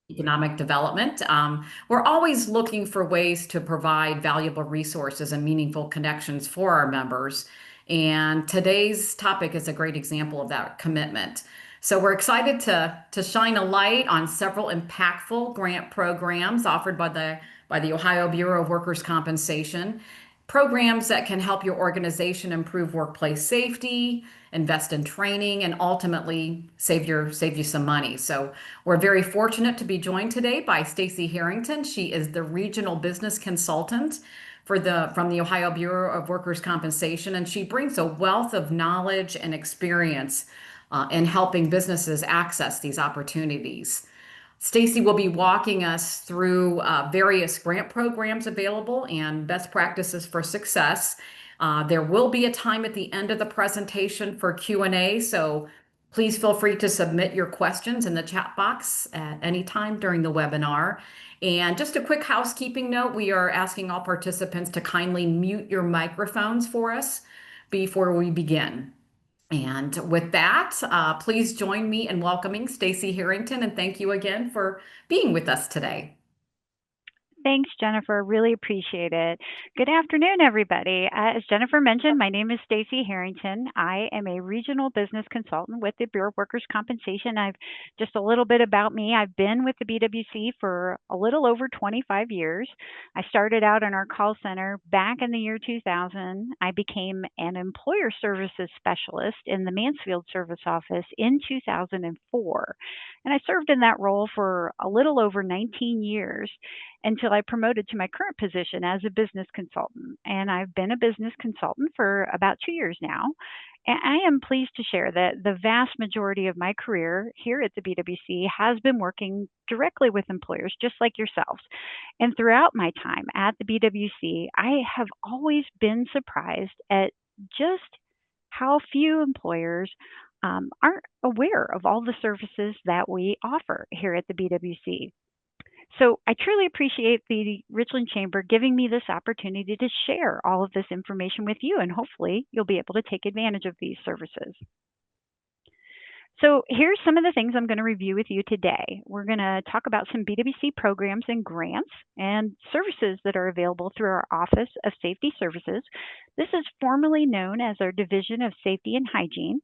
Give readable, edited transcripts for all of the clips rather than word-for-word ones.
economic development. We're always looking for ways to provide valuable resources and meaningful connections for our members. And today's topic is a great example of that commitment. So we're excited to shine a light on several impactful grant programs offered by the Ohio Bureau of Workers' Compensation. Programs that can help your organization improve workplace safety, invest in training, and ultimately save you some money. So we're very fortunate to be joined today by Stacy Harrington. She is the regional business consultant from the Ohio Bureau of Workers' Compensation, and she brings a wealth of knowledge and experience in helping businesses access these opportunities. Stacy will be walking us through various grant programs available and best practices for success. There will be a time at the end of the presentation for Q&A, so please feel free to submit your questions in the chat box at any time during the webinar. And just a quick housekeeping note, we are asking all participants to kindly mute your microphones for us before we begin. And with that, please join me in welcoming Stacy Harrington, and thank you again for being with us today. Thanks, Jennifer. Really appreciate it. Good afternoon, everybody. As Jennifer mentioned, my name is Stacy Harrington. I am a regional business consultant with the Bureau of Workers' Compensation. Just a little bit about me. I've been with the BWC for a little over 25 years. I started out in our call center back in the year 2000. I became an employer services specialist in the Mansfield service office in 2004. And I served in that role for a little over 19 years until I promoted to my current position as a business consultant. And I've been a business consultant for about 2 years now. And I am pleased to share that the vast majority of my career here at the BWC has been working directly with employers just like yourselves. And throughout my time at the BWC, I have always been surprised at just how few employers aren't aware of all the services that we offer here at the BWC. So I truly appreciate the Richland Chamber giving me this opportunity to share all of this information with you, and hopefully you'll be able to take advantage of these services. So here's some of the things I'm going to review with you today. We're going to talk about some BWC programs and grants and services that are available through our Office of Safety Services. This is formerly known as our Division of Safety and Hygiene.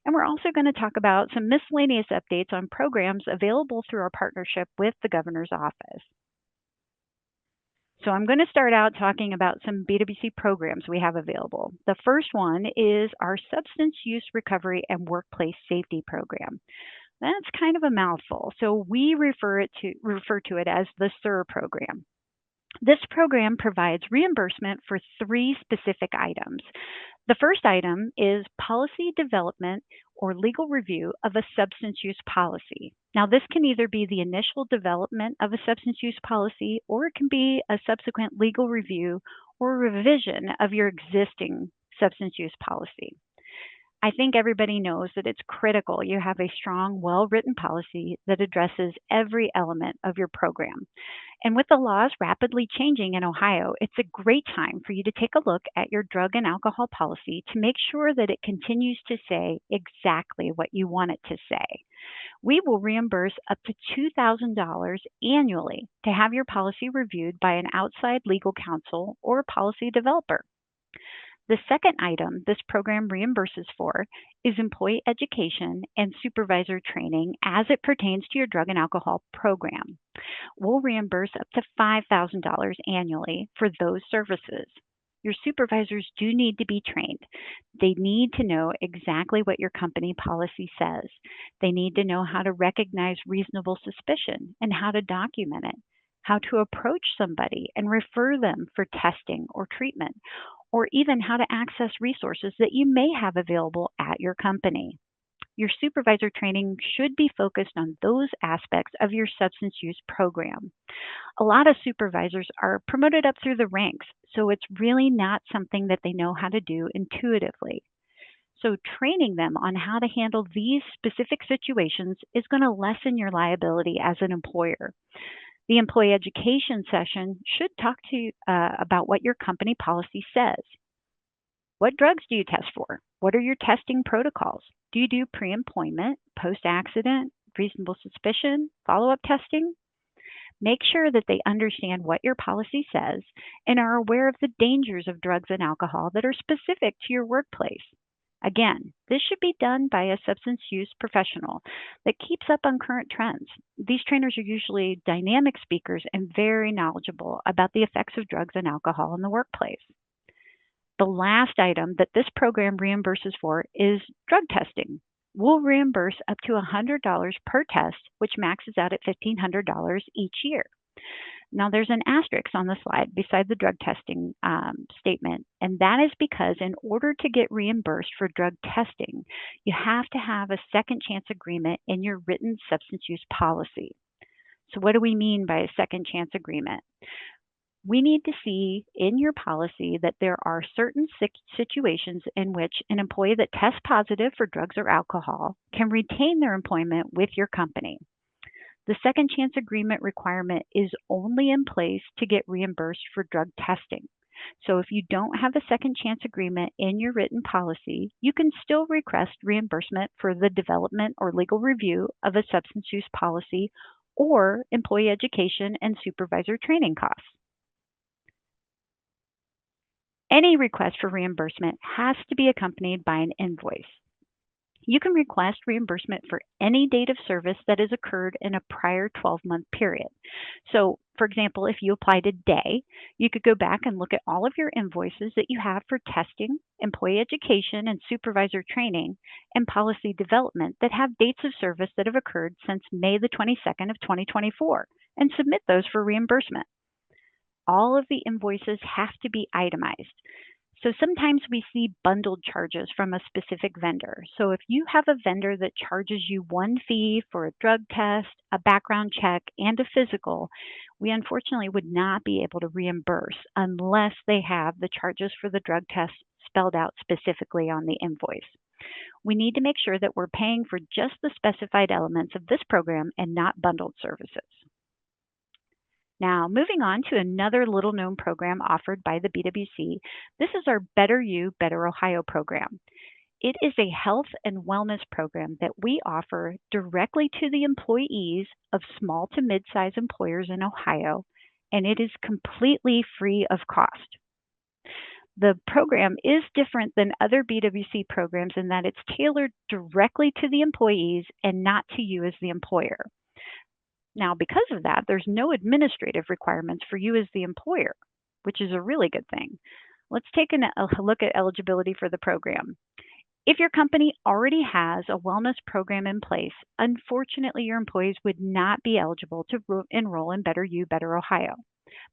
And we're also going to talk about some miscellaneous updates on programs available through our partnership with the Governor's Office. So I'm going to start out talking about some BWC programs we have available. The first one is our Substance Use Recovery and Workplace Safety Program. That's kind of a mouthful, so we refer to it as the SIR program. This program provides reimbursement for 3 specific items. The first item is policy development or legal review of a substance use policy. Now, this can either be the initial development of a substance use policy, or it can be a subsequent legal review or revision of your existing substance use policy. I think everybody knows that it's critical you have a strong, well-written policy that addresses every element of your program. And with the laws rapidly changing in Ohio, it's a great time for you to take a look at your drug and alcohol policy to make sure that it continues to say exactly what you want it to say. We will reimburse up to $2,000 annually to have your policy reviewed by an outside legal counsel or policy developer. The second item this program reimburses for is employee education and supervisor training as it pertains to your drug and alcohol program. We'll reimburse up to $5,000 annually for those services. Your supervisors do need to be trained. They need to know exactly what your company policy says. They need to know how to recognize reasonable suspicion and how to document it, how to approach somebody and refer them for testing or treatment, or even how to access resources that you may have available at your company. Your supervisor training should be focused on those aspects of your substance use program. A lot of supervisors are promoted up through the ranks, so it's really not something that they know how to do intuitively. So training them on how to handle these specific situations is going to lessen your liability as an employer. The employee education session should talk to you about what your company policy says. What drugs do you test for? What are your testing protocols? Do you do pre-employment, post-accident, reasonable suspicion, follow-up testing. Make sure that they understand what your policy says and are aware of the dangers of drugs and alcohol that are specific to your workplace. Again, this should be done by a substance use professional that keeps up on current trends. These trainers are usually dynamic speakers and very knowledgeable about the effects of drugs and alcohol in the workplace. The last item that this program reimburses for is drug testing. We'll reimburse up to $100 per test, which maxes out at $1,500 each year. Now, there's an asterisk on the slide beside the drug testing statement, and that is because in order to get reimbursed for drug testing, you have to have a second chance agreement in your written substance use policy. So what do we mean by a second chance agreement? We need to see in your policy that there are certain situations in which an employee that tests positive for drugs or alcohol can retain their employment with your company. The second chance agreement requirement is only in place to get reimbursed for drug testing. So if you don't have a second chance agreement in your written policy, you can still request reimbursement for the development or legal review of a substance use policy or employee education and supervisor training costs. Any request for reimbursement has to be accompanied by an invoice. You can request reimbursement for any date of service that has occurred in a prior 12-month period. So, for example, if you apply today, you could go back and look at all of your invoices that you have for testing, employee education, and supervisor training, and policy development that have dates of service that have occurred since May the 22nd of 2024, and submit those for reimbursement. All of the invoices have to be itemized. So sometimes we see bundled charges from a specific vendor. So if you have a vendor that charges you one fee for a drug test, a background check, and a physical, we unfortunately would not be able to reimburse unless they have the charges for the drug test spelled out specifically on the invoice. We need to make sure that we're paying for just the specified elements of this program and not bundled services. Now, moving on to another little-known program offered by the BWC, this is our Better You, Better Ohio program. It is a health and wellness program that we offer directly to the employees of small to mid-size employers in Ohio, and it is completely free of cost. The program is different than other BWC programs in that it's tailored directly to the employees and not to you as the employer. Now, because of that, there's no administrative requirements for you as the employer, which is a really good thing. Let's take a look at eligibility for the program. If your company already has a wellness program in place, unfortunately, your employees would not be eligible to enroll in Better You, Better Ohio.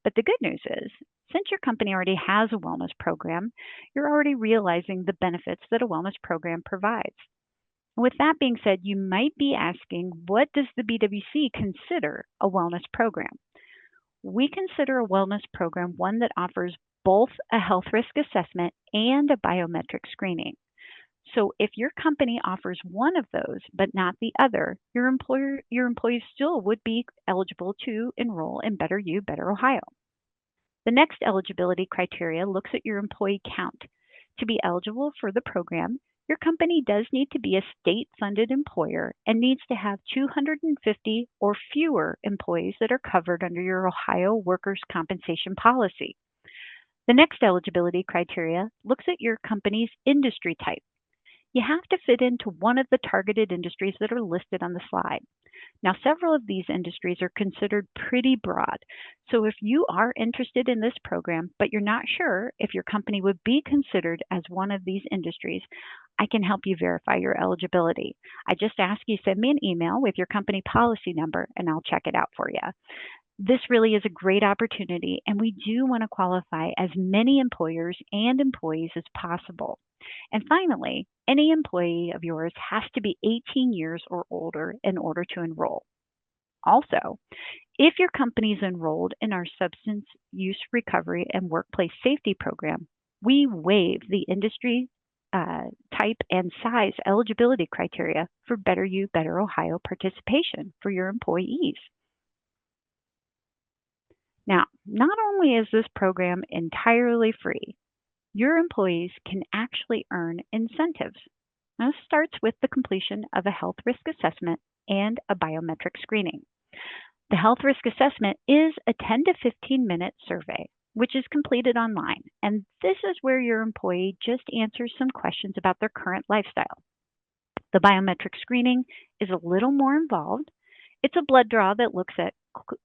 But the good news is, since your company already has a wellness program, you're already realizing the benefits that a wellness program provides. With that being said, you might be asking, what does the BWC consider a wellness program? We consider a wellness program one that offers both a health risk assessment and a biometric screening. So if your company offers one of those, but not the other, your employees still would be eligible to enroll in Better You, Better Ohio. The next eligibility criteria looks at your employee count. To be eligible for the program, your company does need to be a state-funded employer and needs to have 250 or fewer employees that are covered under your Ohio workers' compensation policy. The next eligibility criteria looks at your company's industry type. You have to fit into one of the targeted industries that are listed on the slide. Now, several of these industries are considered pretty broad. So if you are interested in this program, but you're not sure if your company would be considered as one of these industries, I can help you verify your eligibility. I just ask you send me an email with your company policy number and I'll check it out for you. This really is a great opportunity, and we do want to qualify as many employers and employees as possible. And finally, any employee of yours has to be 18 years or older in order to enroll. Also, if your company is enrolled in our substance use recovery and workplace safety program, we waive the industry type and size eligibility criteria for Better You, Better Ohio participation for your employees. Now, not only is this program entirely free, your employees can actually earn incentives. Now, this starts with the completion of a health risk assessment and a biometric screening. The health risk assessment is a 10 to 15-minute survey, which is completed online, and this is where your employee just answers some questions about their current lifestyle. The biometric screening is a little more involved. It's a blood draw that looks at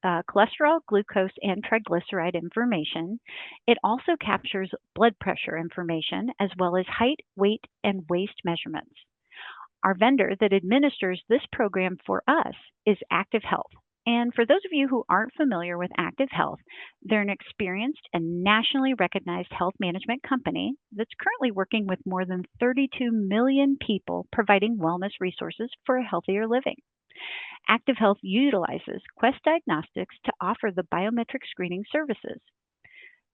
cholesterol, glucose, and triglyceride information. It also captures blood pressure information as well as height, weight, and waist measurements. Our vendor that administers this program for us is Active Health. And for those of you who aren't familiar with Active Health, they're an experienced and nationally recognized health management company that's currently working with more than 32 million people providing wellness resources for a healthier living. Active Health utilizes Quest Diagnostics to offer the biometric screening services.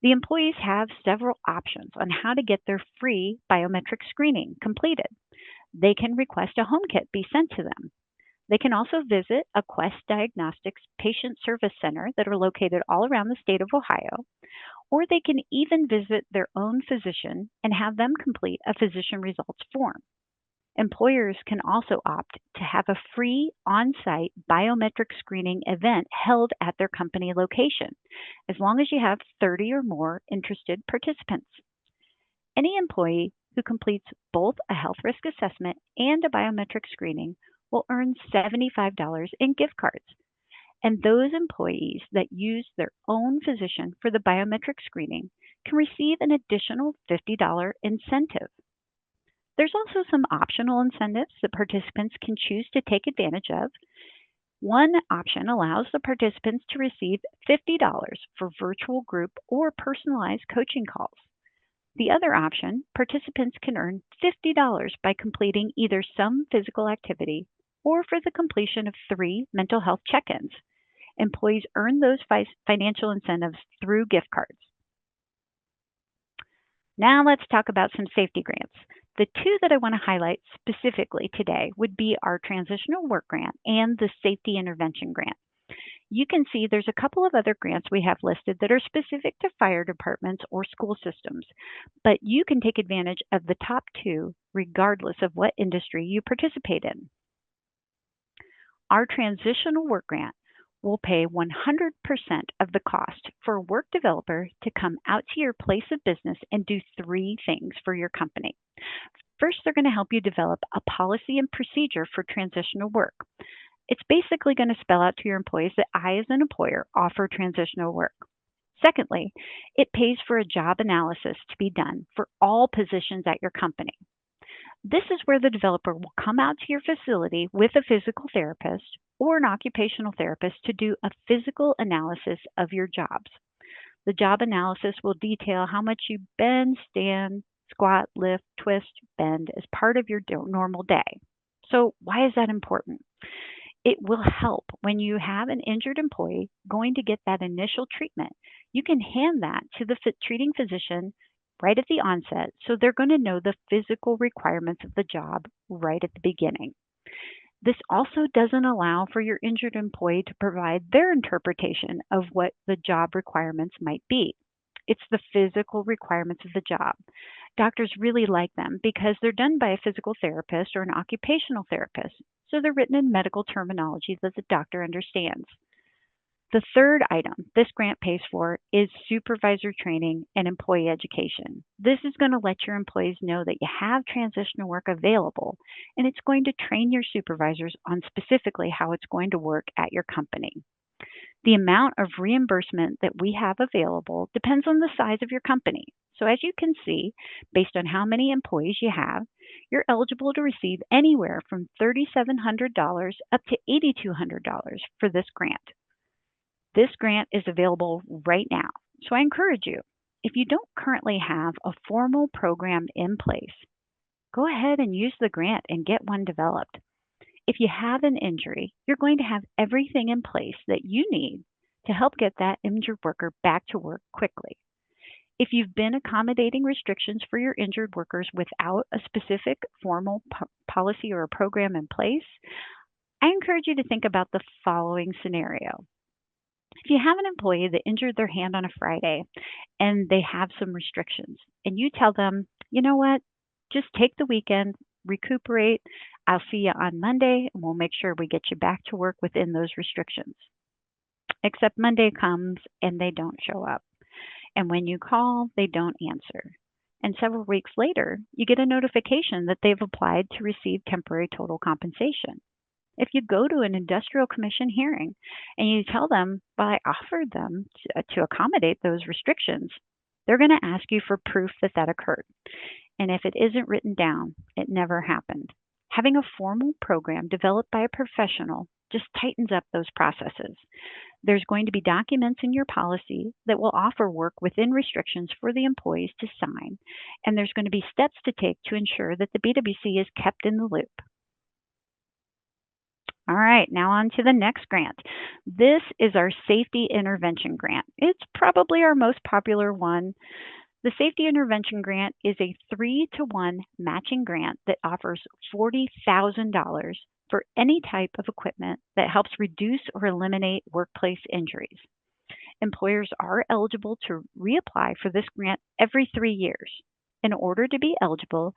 The employees have several options on how to get their free biometric screening completed. They can request a home kit be sent to them. They can also visit a Quest Diagnostics patient service center that are located all around the state of Ohio, or they can even visit their own physician and have them complete a physician results form. Employers can also opt to have a free on-site biometric screening event held at their company location, as long as you have 30 or more interested participants. Any employee who completes both a health risk assessment and a biometric screening will earn $75 in gift cards. And those employees that use their own physician for the biometric screening can receive an additional $50 incentive. There's also some optional incentives that participants can choose to take advantage of. One option allows the participants to receive $50 for virtual group or personalized coaching calls. The other option, participants can earn $50 by completing either some physical activity or for the completion of 3 mental health check-ins. Employees earn those financial incentives through gift cards. Now let's talk about some safety grants. The two that I want to highlight specifically today would be our Transitional Work Grant and the Safety Intervention Grant. You can see there's a couple of other grants we have listed that are specific to fire departments or school systems, but you can take advantage of the top two regardless of what industry you participate in. Our Transitional Work Grant will pay 100% of the cost for a work developer to come out to your place of business and do 3 things for your company. First, they're going to help you develop a policy and procedure for transitional work. It's basically going to spell out to your employees that I, as an employer, offer transitional work. Secondly, it pays for a job analysis to be done for all positions at your company. This is where the developer will come out to your facility with a physical therapist or an occupational therapist to do a physical analysis of your jobs. The job analysis will detail how much you bend, stand, squat, lift, twist, bend as part of your normal day. So why is that important? It will help when you have an injured employee going to get that initial treatment. You can hand that to the treating physician right at the onset, so they're going to know the physical requirements of the job right at the beginning. This also doesn't allow for your injured employee to provide their interpretation of what the job requirements might be. It's the physical requirements of the job. Doctors really like them because they're done by a physical therapist or an occupational therapist, so they're written in medical terminology that the doctor understands. The third item this grant pays for is supervisor training and employee education. This is going to let your employees know that you have transitional work available, and it's going to train your supervisors on specifically how it's going to work at your company. The amount of reimbursement that we have available depends on the size of your company. So as you can see, based on how many employees you have, you're eligible to receive anywhere from $3,700 up to $8,200 for this grant. This grant is available right now, so I encourage you, if you don't currently have a formal program in place, go ahead and use the grant and get one developed. If you have an injury, you're going to have everything in place that you need to help get that injured worker back to work quickly. If you've been accommodating restrictions for your injured workers without a specific formal policy or a program in place, I encourage you to think about the following scenario. If you have an employee that injured their hand on a Friday and they have some restrictions, and you tell them, you know what, just take the weekend, recuperate, I'll see you on Monday, and we'll make sure we get you back to work within those restrictions. Except Monday comes and they don't show up. And when you call, they don't answer. And several weeks later, you get a notification that they've applied to receive temporary total compensation. If you go to an industrial commission hearing and you tell them, well, I offered them to accommodate those restrictions, they're going to ask you for proof that that occurred. And if it isn't written down, it never happened. Having a formal program developed by a professional just tightens up those processes. There's going to be documents in your policy that will offer work within restrictions for the employees to sign, and there's going to be steps to take to ensure that the BWC is kept in the loop. All right, now on to the next grant. This is our Safety Intervention Grant. It's probably our most popular one. The Safety Intervention Grant is a 3-to-1 matching grant that offers $40,000 for any type of equipment that helps reduce or eliminate workplace injuries. Employers are eligible to reapply for this grant every 3 years. In order to be eligible,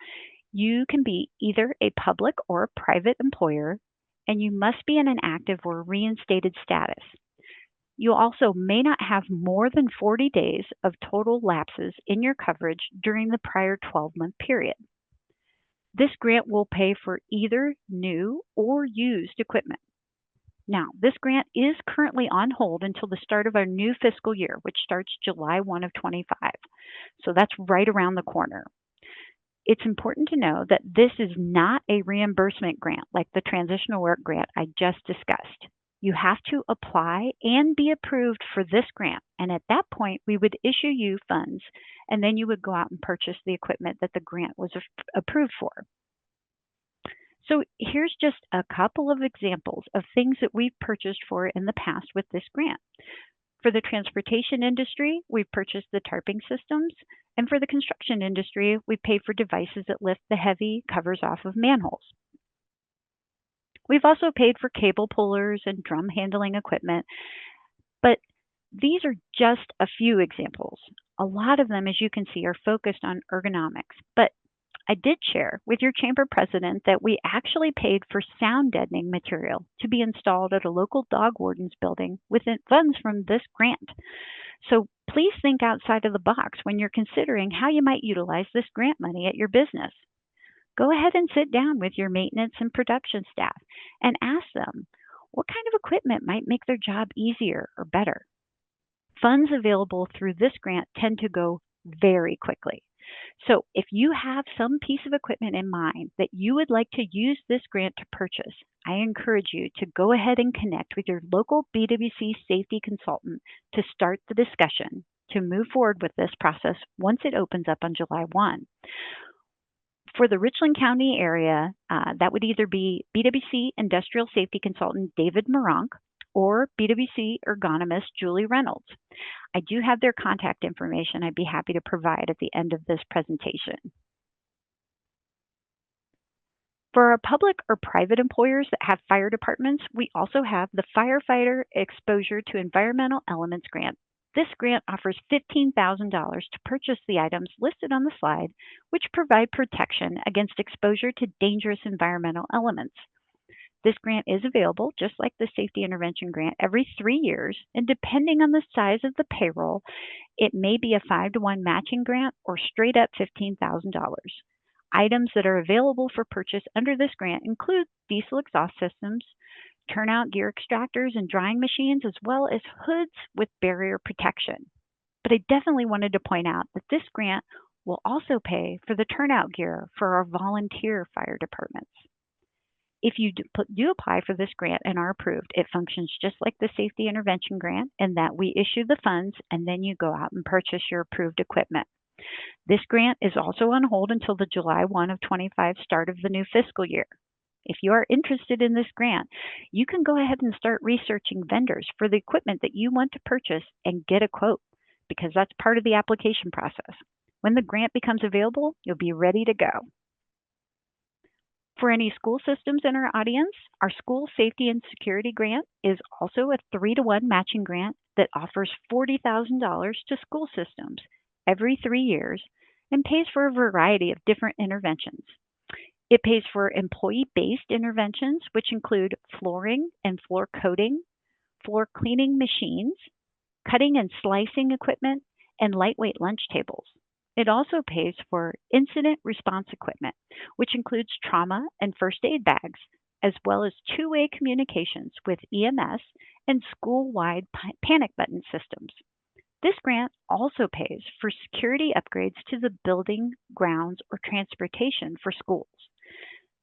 you can be either a public or a private employer, and you must be in an active or reinstated status. You also may not have more than 40 days of total lapses in your coverage during the prior 12-month period. This grant will pay for either new or used equipment. Now, this grant is currently on hold until the start of our new fiscal year, which starts July 1 of 25. So that's right around the corner. It's important to know that this is not a reimbursement grant like the Transitional Work Grant I just discussed. You have to apply and be approved for this grant, and at that point, we would issue you funds, and then you would go out and purchase the equipment that the grant was approved for. So here's just a couple of examples of things that we've purchased for in the past with this grant. For the transportation industry, we've purchased the tarping systems, and for the construction industry, we paid for devices that lift the heavy covers off of manholes. We've also paid for cable pullers and drum handling equipment, but these are just a few examples. A lot of them, as you can see, are focused on ergonomics, but I did share with your chamber president that we actually paid for sound deadening material to be installed at a local dog warden's building with funds from this grant. So please think outside of the box when you're considering how you might utilize this grant money at your business. Go ahead and sit down with your maintenance and production staff and ask them what kind of equipment might make their job easier or better. Funds available through this grant tend to go very quickly. So if you have some piece of equipment in mind that you would like to use this grant to purchase, I encourage you to go ahead and connect with your local BWC safety consultant to start the discussion to move forward with this process once it opens up on July 1. For the Richland County area, that would either be BWC Industrial Safety Consultant David Moronk or BWC Ergonomist Julie Reynolds. I do have their contact information I'd be happy to provide at the end of this presentation. For our public or private employers that have fire departments, we also have the Firefighter Exposure to Environmental Elements Grant. This grant offers $15,000 to purchase the items listed on the slide, which provide protection against exposure to dangerous environmental elements. This grant is available, just like the Safety Intervention Grant, every 3 years, and depending on the size of the payroll, it may be a 5-to-1 matching grant or straight up $15,000. Items that are available for purchase under this grant include diesel exhaust systems, turnout gear extractors and drying machines, as well as hoods with barrier protection. But I definitely wanted to point out that this grant will also pay for the turnout gear for our volunteer fire departments. If you do apply for this grant and are approved, it functions just like the Safety Intervention Grant in that we issue the funds and then you go out and purchase your approved equipment. This grant is also on hold until the July 1 of 25 start of the new fiscal year. If you are interested in this grant, you can go ahead and start researching vendors for the equipment that you want to purchase and get a quote, because that's part of the application process. When the grant becomes available, you'll be ready to go. For any school systems in our audience, our School Safety and Security Grant is also a 3-to-1 matching grant that offers $40,000 to school systems every 3 years and pays for a variety of different interventions. It pays for employee-based interventions, which include flooring and floor coating, floor cleaning machines, cutting and slicing equipment, and lightweight lunch tables. It also pays for incident response equipment, which includes trauma and first aid bags, as well as two-way communications with EMS and school-wide panic button systems. This grant also pays for security upgrades to the building, grounds, or transportation for schools.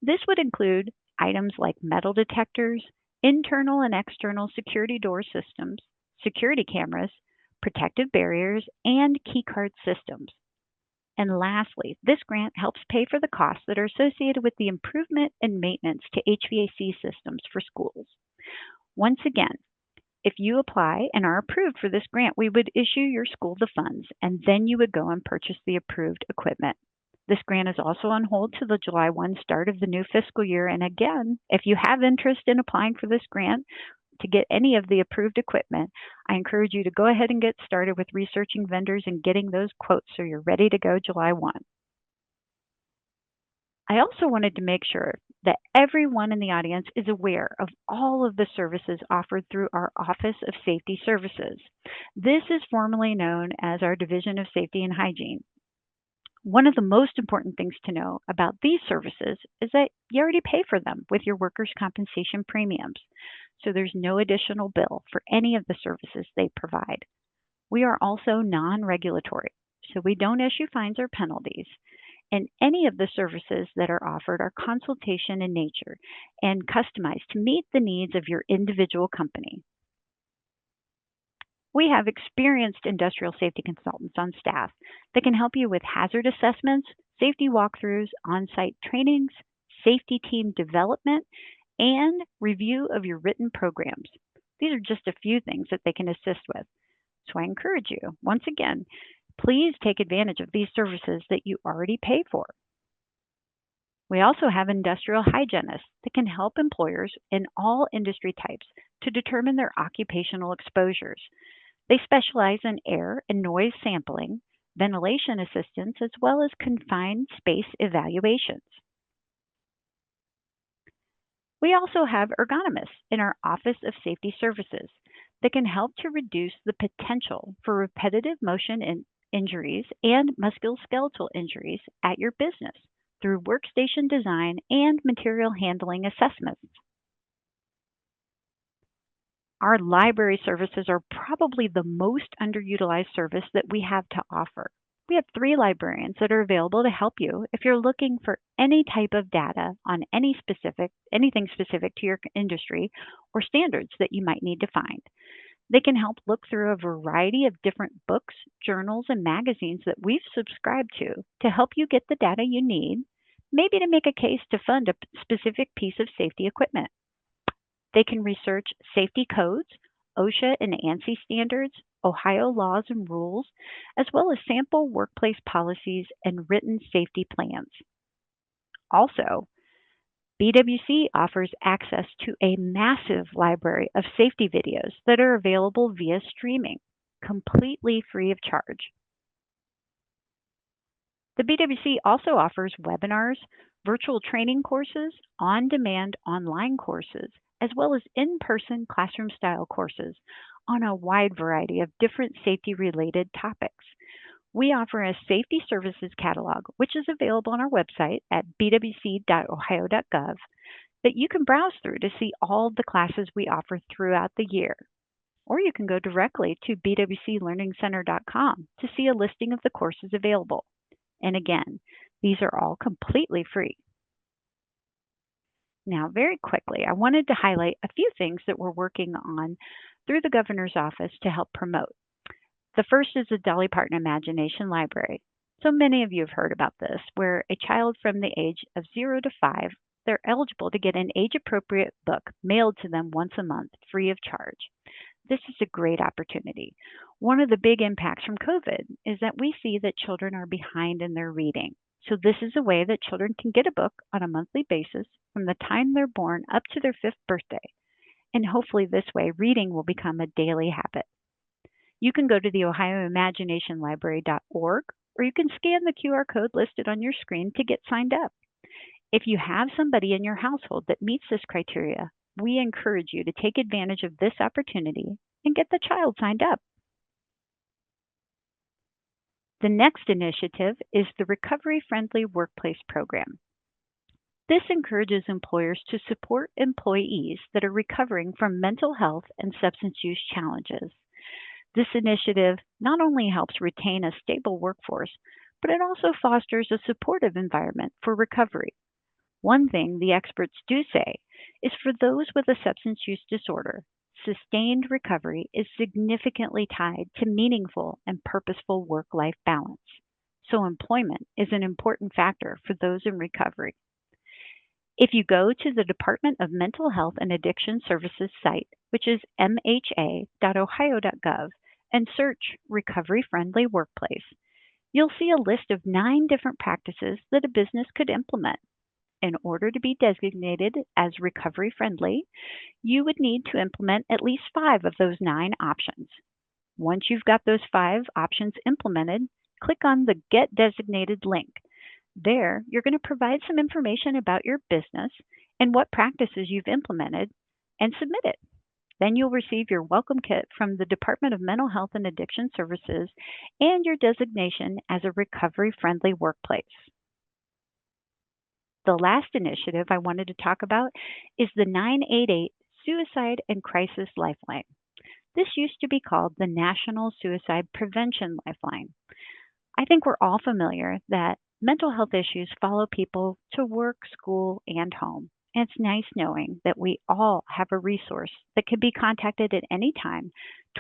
This would include items like metal detectors, internal and external security door systems, security cameras, protective barriers, and keycard systems. And lastly, this grant helps pay for the costs that are associated with the improvement and maintenance to HVAC systems for schools. Once again, if you apply and are approved for this grant, we would issue your school the funds, and then you would go and purchase the approved equipment. This grant is also on hold to the July 1 start of the new fiscal year. And again, if you have interest in applying for this grant to get any of the approved equipment, I encourage you to go ahead and get started with researching vendors and getting those quotes so you're ready to go July 1. I also wanted to make sure that everyone in the audience is aware of all of the services offered through our Office of Safety Services. This is formally known as our Division of Safety and Hygiene. One of the most important things to know about these services is that you already pay for them with your workers' compensation premiums, so there's no additional bill for any of the services they provide. We are also non-regulatory, so we don't issue fines or penalties, and any of the services that are offered are consultation in nature and customized to meet the needs of your individual company. We have experienced industrial safety consultants on staff that can help you with hazard assessments, safety walkthroughs, on-site trainings, safety team development, and review of your written programs. These are just a few things that they can assist with. So I encourage you, once again, please take advantage of these services that you already pay for. We also have industrial hygienists that can help employers in all industry types to determine their occupational exposures. They specialize in air and noise sampling, ventilation assistance, as well as confined space evaluations. We also have ergonomists in our Office of Safety Services that can help to reduce the potential for repetitive motion injuries and musculoskeletal injuries at your business through workstation design and material handling assessments. Our library services are probably the most underutilized service that we have to offer. We have 3 librarians that are available to help you if you're looking for any type of data on anything specific to your industry or standards that you might need to find. They can help look through a variety of different books, journals, and magazines that we've subscribed to help you get the data you need, maybe to make a case to fund a specific piece of safety equipment. They can research safety codes, OSHA and ANSI standards, Ohio laws and rules, as well as sample workplace policies and written safety plans. Also, BWC offers access to a massive library of safety videos that are available via streaming, completely free of charge. The BWC also offers webinars, virtual training courses, on-demand online courses, as well as in-person classroom-style courses on a wide variety of different safety-related topics. We offer a safety services catalog, which is available on our website at bwc.ohio.gov, that you can browse through to see all the classes we offer throughout the year. Or you can go directly to bwclearningcenter.com to see a listing of the courses available. And again, these are all completely free. Now, very quickly, I wanted to highlight a few things that we're working on through the governor's office to help promote. The first is the Dolly Parton Imagination Library. So many of you have heard about this, where a child from the age of 0 to 5, they're eligible to get an age-appropriate book mailed to them once a month, free of charge. This is a great opportunity. One of the big impacts from COVID is that we see that children are behind in their reading. So this is a way that children can get a book on a monthly basis from the time they're born up to their 5th birthday. And hopefully this way, reading will become a daily habit. You can go to the ohioimaginationlibrary.org, or you can scan the QR code listed on your screen to get signed up. If you have somebody in your household that meets this criteria, we encourage you to take advantage of this opportunity and get the child signed up. The next initiative is the Recovery Friendly Workplace Program. This encourages employers to support employees that are recovering from mental health and substance use challenges. This initiative not only helps retain a stable workforce, but it also fosters a supportive environment for recovery. One thing the experts do say is for those with a substance use disorder, sustained recovery is significantly tied to meaningful and purposeful work-life balance. So employment is an important factor for those in recovery. If you go to the Department of Mental Health and Addiction Services site, which is mha.ohio.gov, and search Recovery Friendly Workplace, you'll see a list of 9 different practices that a business could implement. In order to be designated as recovery friendly, you would need to implement at least 5 of those 9 options. Once you've got those 5 options implemented, click on the Get Designated link. There, you're going to provide some information about your business and what practices you've implemented and submit it. Then you'll receive your welcome kit from the Department of Mental Health and Addiction Services and your designation as a recovery-friendly workplace. The last initiative I wanted to talk about is the 988 Suicide and Crisis Lifeline. This used to be called the National Suicide Prevention Lifeline. I think we're all familiar that mental health issues follow people to work, school, and home. And it's nice knowing that we all have a resource that can be contacted at any time,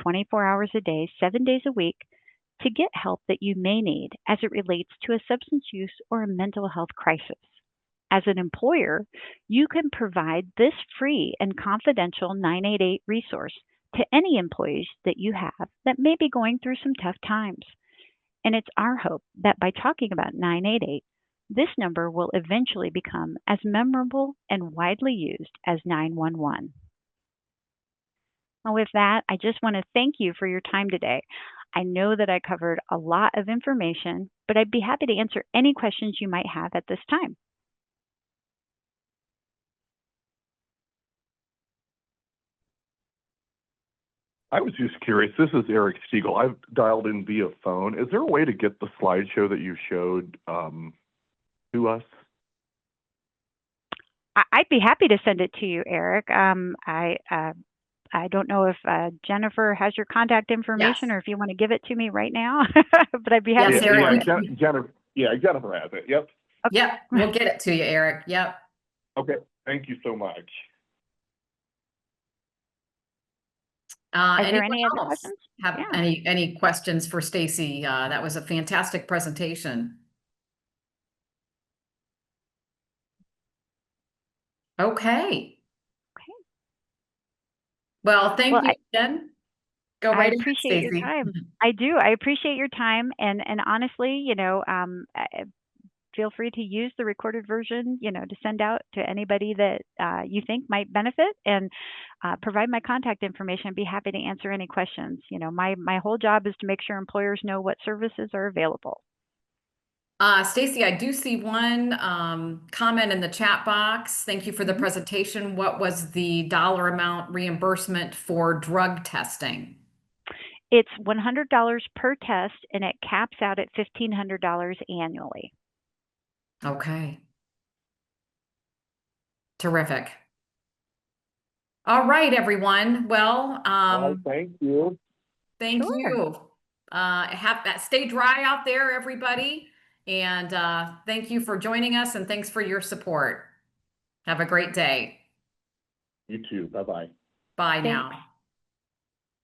24 hours a day, 7 days a week, to get help that you may need as it relates to a substance use or a mental health crisis. As an employer, you can provide this free and confidential 988 resource to any employees that you have that may be going through some tough times. And it's our hope that by talking about 988, this number will eventually become as memorable and widely used as 911. Well, with that, I just want to thank you for your time today. I know that I covered a lot of information, but I'd be happy to answer any questions you might have at this time. I was just curious. This is Eric Stiegel. I've dialed in via phone. Is there a way to get the slideshow that you showed to us? I'd be happy to send it to you, Eric. I don't know if Jennifer has your contact information Yes. or if you want to give it to me right now, but I'd be happy Yes, to do Eric. it. Jennifer has it. Yep. Okay. Yep, we'll get it to you, Eric. Yep. Okay. Thank you so much. Is there Anyone any other else questions? have Yeah. any questions for Stacy? That was a fantastic presentation. Okay. Okay. Well, thank Well, you, Jen. Go I right ahead, appreciate your Stacy. time. I do. I appreciate your time, and honestly, feel free to use the recorded version, to send out to anybody that you think might benefit, and provide my contact information. I'd be happy to answer any questions. My whole job is to make sure employers know what services are available. Stacy, I do see one comment in the chat box. Thank you for the Mhm. presentation. What was the dollar amount reimbursement for drug testing? It's $100 per test, and it caps out at $1,500 annually. Okay. Terrific. All right, everyone. Well, All right. Thank you. thank Sure. you. Have that stay dry out there, everybody. And thank you for joining us, and thanks for your support. Have a great day. You too. Bye-bye. Bye Thanks. now.